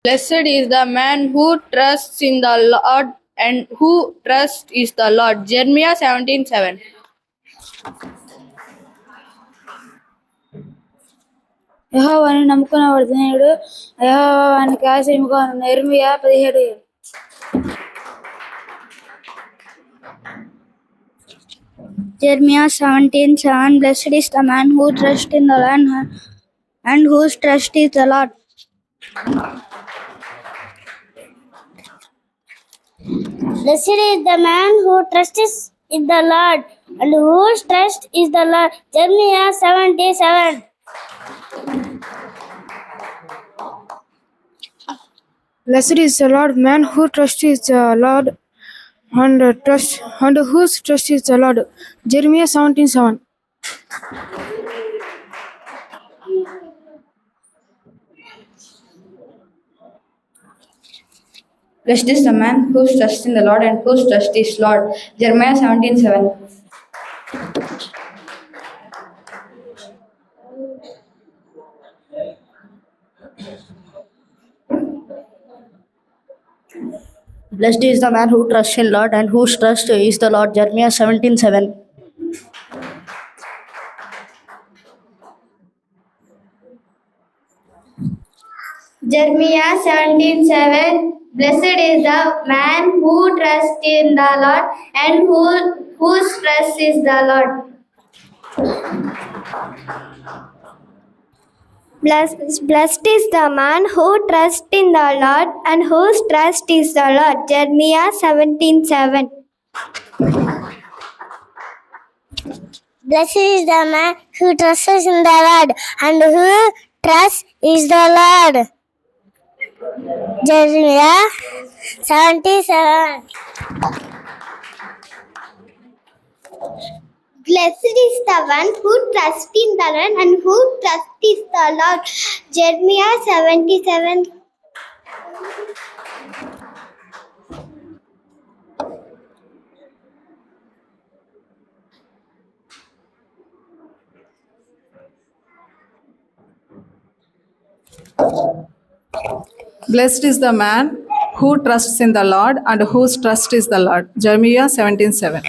Blessed is the man who trusts in the Lord and who trusts is the Lord. Jeremiah 17:7. యెహోవాను నమ్ముకున్నవాడు ధన్యుడు, యెహోవా వానికి ఆశ్రయముగా ఉండును. యిర్మీయా 17:7. Jeremiah 17:7. Blessed is the man who trusts in the Lord and whose trust is the Lord. Blessed is the man who trusts in the Lord and whose trust is the Lord. Jeremiah 17:7. Blessed is the Lord, man who trusts is the Lord and whose trust is the Lord. Jeremiah 17:7. Blessed is the man who trusts in the Lord and whose trust is Lord. Jeremiah 17:7. Blessed is the man who trusts in Lord and whose trust is the Lord. Jeremiah 17:7. Jeremiah 17:7. Blessed is the man who trusts in the Lord and whose trust is the Lord. Blessed is the man who trusts in the Lord and whose trust is the Lord. Jeremiah 17:7. Blessed is the man who trusts in the Lord and whose trust is the Lord. Jeremiah 17:7. Blessed is the one who trusts in the Lord and who trust is the Lord. Jeremiah 17:7. Blessed is the man who trusts in the Lord and whose trust is the Lord. Jeremiah 17:7.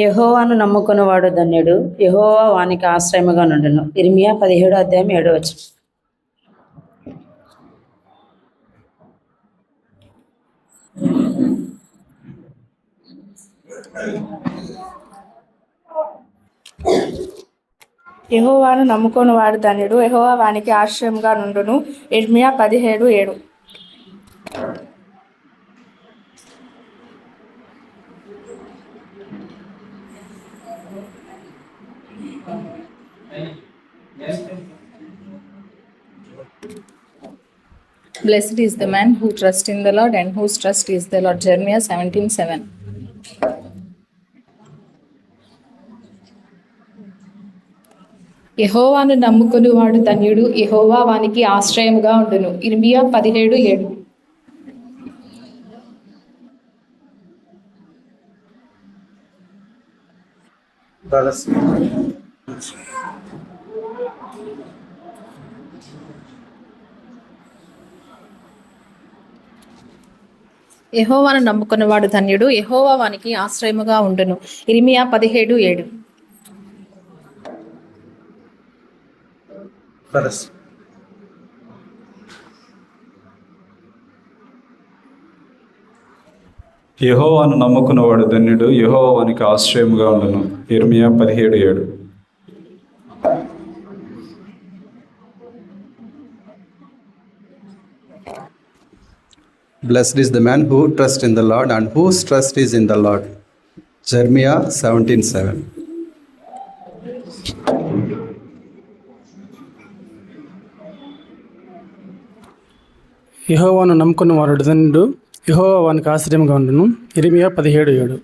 యెహోవాను నమ్ముకున్నవాడు ధన్యుడు, యెహోవా వానికి ఆశ్రయముగా నుండును. యిర్మీయా 17:7. యెహోవాను నమ్ముకున్నవాడు ధన్యుడు, యెహోవా వానికి ఆశ్రయముగా నుండును. యిర్మీయా 17:7. Blessed is the man who trusts in the Lord and whose trust is the Lord. Jeremiah 17:7. యెహోవాను నమ్ముకునివాడు ధన్యుడు, యెహోవా వానికి ఆశ్రయముగా ఉండును. యిర్మీయా 17:7. యెహోవాను నమ్ముకున్నవాడు ధన్యుడు, యెహోవా వానికి ఆశ్రయముగా ఉండును. యిర్మీయా 17:7. యెహోవాను నమ్ముకున్నవాడు ధన్యుడు, యెహోవా వానికి ఆశ్రయముగా ఉండును. యిర్మీయా 17:7. Blessed is the man who trusts in the Lord and whose trust is in the Lord. Jeremiah 17:7. యెహోవాను నమ్ముకున్నవాడు ధన్యుడు, యెహోవా వానికి ఆశ్రయముగా ఉండును. యిర్మీయా 17:7.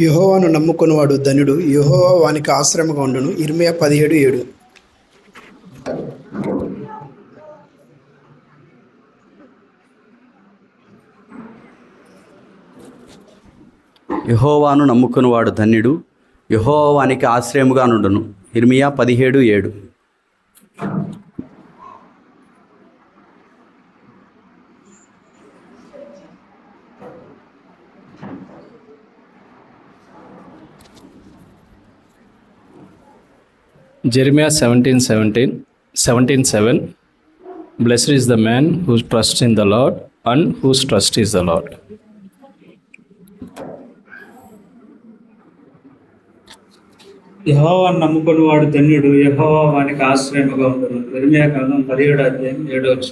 యెహోవాను నమ్ముకున్నవాడు ధన్యుడు, యెహోవా వానికి ఆశ్రయముగా ఉండును. యిర్మీయా 17:7. యెహోవాను నమ్ముకునివాడు ధన్యుడు, యెహోవా వానికి ఆశ్రయముగా నుండును. ఇర్మియా 17:7. Jeremiah 17:7. Blessed is the man who trusts in the Lord and whose trust is the Lord. యెహోవాను నమ్ముకుని వాడు ధన్యుడు, యెహోవా వానికి ఆశ్రయముగా ఉండును. ఇర్మియా గ్రంథం 17:7.